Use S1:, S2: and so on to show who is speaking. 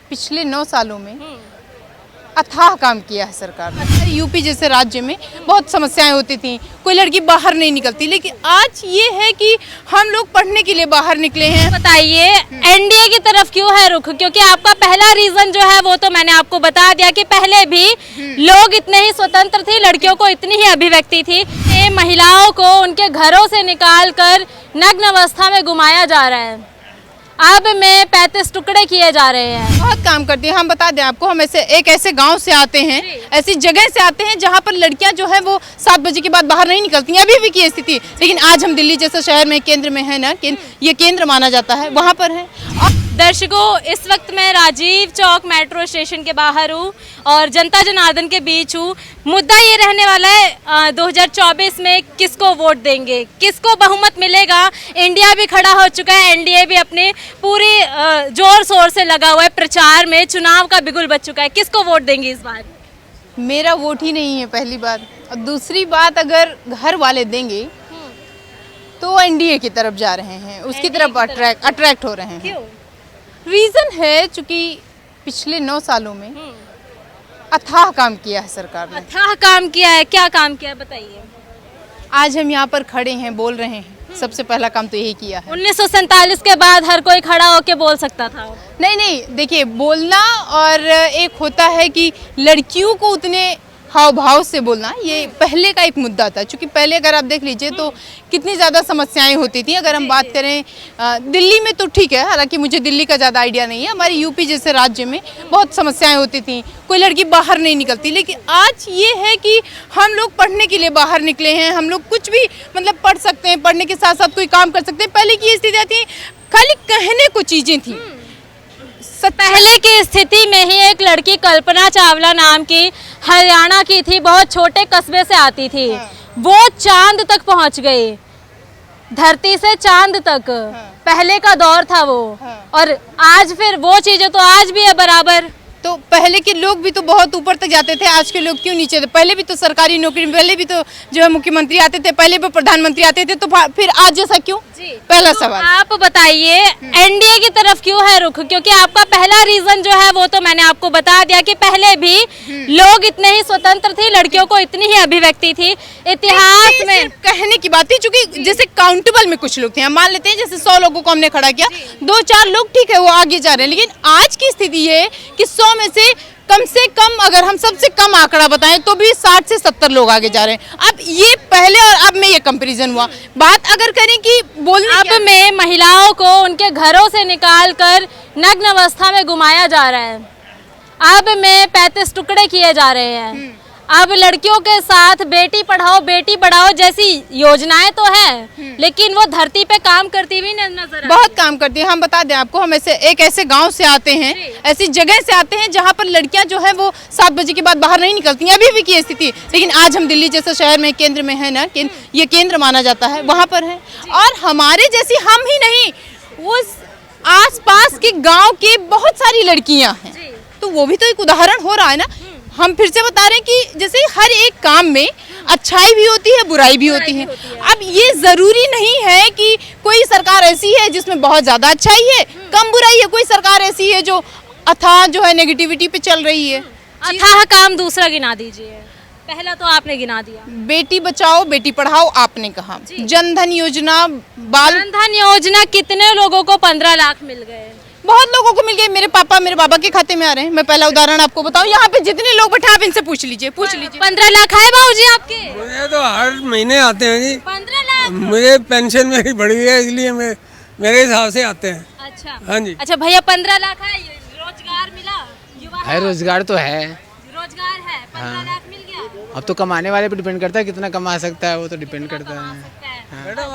S1: पिछले 9 सालों में अथाह काम किया है सरकार ने। यूपी जैसे राज्य में बहुत समस्याएं होती थी, कोई लड़की बाहर नहीं निकलती, लेकिन आज ये है कि हम लोग पढ़ने के लिए बाहर निकले हैं।
S2: बताइए एनडीए की तरफ क्यों है रुख? क्योंकि आपका पहला रीजन जो है वो तो मैंने आपको बता दिया कि पहले भी लोग इतने ही स्वतंत्र थे, लड़कियों को इतनी ही अभिव्यक्ति थी। ये महिलाओं को उनके घरों से निकाल कर नग्न अवस्था में घुमाया जा रहा है। अब में 35 टुकड़े किए जा रहे हैं।
S1: बहुत काम करती है। हम बता दें आपको, हम ऐसे गांव से आते हैं, ऐसी जगह से आते हैं जहां पर लड़कियां जो है वो 7 बजे के बाद बाहर नहीं निकलती हैं, अभी भी की स्थिति। लेकिन आज हम दिल्ली जैसे शहर में केंद्र में है ना, ये केंद्र माना जाता है, वहां पर है।
S2: दर्शकों, इस वक्त मैं राजीव चौक मेट्रो स्टेशन के बाहर हूँ और जनता जनार्दन के बीच हूँ। मुद्दा ये रहने वाला है 2024 में किसको वोट देंगे, किसको बहुमत मिलेगा। इंडिया भी खड़ा हो चुका है, एनडीए भी अपने पूरी जोर शोर से लगा हुआ है प्रचार में, चुनाव का बिगुल बज चुका है। किसको वोट देंगे इस बार?
S1: मेरा वोट ही नहीं है, पहली बात। और दूसरी बात, अगर घर वाले देंगे तो एनडीए की तरफ जा रहे हैं, उसकी तरफ अट्रैक्ट हो रहे हैं।
S2: क्यों?
S1: रीजन है चूंकि पिछले 9 सालों में अथाह काम किया है सरकार ने।
S2: अथाह काम किया है। क्या काम किया है बताइए?
S1: आज हम यहाँ पर खड़े हैं, बोल रहे हैं, सबसे पहला काम तो यही किया है।
S2: 1947 के बाद हर कोई खड़ा होके बोल सकता था।
S1: नहीं, देखिए, बोलना और एक होता है कि लड़कियों को उतने हाव भाव से बोलना, ये पहले का एक मुद्दा था। क्योंकि पहले अगर आप देख लीजिए तो कितनी ज़्यादा समस्याएं होती थी। अगर हम बात करें दिल्ली में तो ठीक है, हालांकि मुझे दिल्ली का ज़्यादा आइडिया नहीं है। हमारे यूपी जैसे राज्य में बहुत समस्याएं होती थी, कोई लड़की बाहर नहीं निकलती। लेकिन आज ये है कि हम लोग पढ़ने के लिए बाहर निकले हैं, हम लोग कुछ भी मतलब पढ़ सकते हैं, पढ़ने के साथ साथ कोई काम कर सकते हैं। पहले की स्थितियाँ थी, खाली कहने को चीज़ें थी।
S2: पहले की स्थिति में ही एक लड़की कल्पना चावला नाम की हरियाणा की थी, बहुत छोटे कस्बे से आती थी। वो चांद तक पहुंच गई, धरती से चांद तक। पहले का दौर था वो। और आज फिर वो चीजें तो आज भी है बराबर।
S1: तो पहले के लोग भी तो बहुत ऊपर तक जाते थे, आज के लोग क्यों नीचे थे? पहले भी तो सरकारी नौकरी, पहले भी तो जो है मुख्यमंत्री आते थे, पहले भी प्रधानमंत्री आते थे, तो फिर आज जैसा क्यों? पहला सवाल
S2: आप बताइए एनडीए की तरफ क्यों है रुख? क्योंकि आपका पहला रीजन जो है वो तो मैंने आपको बता दिया कि पहले भी लोग इतने ही स्वतंत्र थे, लड़कियों को इतनी ही अभिव्यक्ति थी। इतिहास में
S1: कहने की बात थी, चूंकि जैसे काउंटेबल में कुछ लोग थे, हम मान लेते हैं जैसे 100 लोगों को हमने खड़ा किया, 2-4 लोग ठीक है वो आगे जा रहे हैं। लेकिन आज की स्थिति ये है कि 100 में से कम अगर हम सबसे कम आंकड़ा बताएं तो भी 60 से 70 लोग आगे जा रहे हैं। अब ये पहले और अब में ये कंपैरिजन हुआ। बात अगर करें कि बोलने
S2: अब में महिलाओं को उनके घरों से निकाल कर नग्न अवस्था में घुमाया जा रहा है। अब में 35 टुकड़े किए जा रहे हैं। अब लड़कियों के साथ बेटी पढ़ाओ बेटी बढ़ाओ जैसी योजनाएं तो हैं, लेकिन वो धरती पे काम करती हुई नजर
S1: बहुत काम करती है। हम बता दें आपको, हम ऐसे गांव से आते हैं, ऐसी जगह से आते हैं जहां पर लड़कियां जो है वो 7 बजे के बाद बाहर नहीं निकलती हैं, अभी भी की स्थिति। लेकिन आज हम दिल्ली जैसे शहर में केंद्र में है ना, ये केंद्र माना जाता है, वहां पर है। और हमारे जैसी हम ही नहीं, उस आस-पास के गाँव के बहुत सारी लड़कियां हैं, तो वो भी तो एक उदाहरण हो रहा है ना। हम फिर से बता रहे हैं कि जैसे हर एक काम में अच्छाई भी होती है, बुराई भी होती है। अब ये जरूरी नहीं है कि कोई सरकार ऐसी है जिसमें बहुत ज्यादा अच्छाई है, कम बुराई है। कोई सरकार ऐसी है जो अथाह जो है नेगेटिविटी पे चल रही है।
S2: अथाह काम दूसरा गिना दीजिए। पहला तो आपने गिना दिया,
S1: बेटी बचाओ बेटी पढ़ाओ आपने कहा, जनधन योजना,
S2: जनधन योजना कितने लोगों को 15 लाख मिल गए?
S1: बहुत लोगों को मिल गए। मेरे बाबा के खाते में आ रहे हैं। मैं पहला उदाहरण आपको बताऊं, यहाँ पे जितने लोग बैठे आप इनसे पूछ लीजिए।
S2: 15 लाख है बाबूजी आपके?
S3: मुझे तो हर महीने आते हैं जी।
S2: 15 लाख?
S3: मुझे पेंशन मेरी बढ़ी है, इसलिए मेरे हिसाब से आते हैं।
S2: अच्छा,
S3: हाँ जी।
S2: अच्छा भैया, 15 लाख है, रोजगार मिला? युवा
S4: है, रोजगार तो है,
S2: रोजगार है, 15 लाख मिल गया।
S4: अब तो कमाने वाले पे डिपेंड करता है कितना कमा सकता है, वो तो डिपेंड करता है।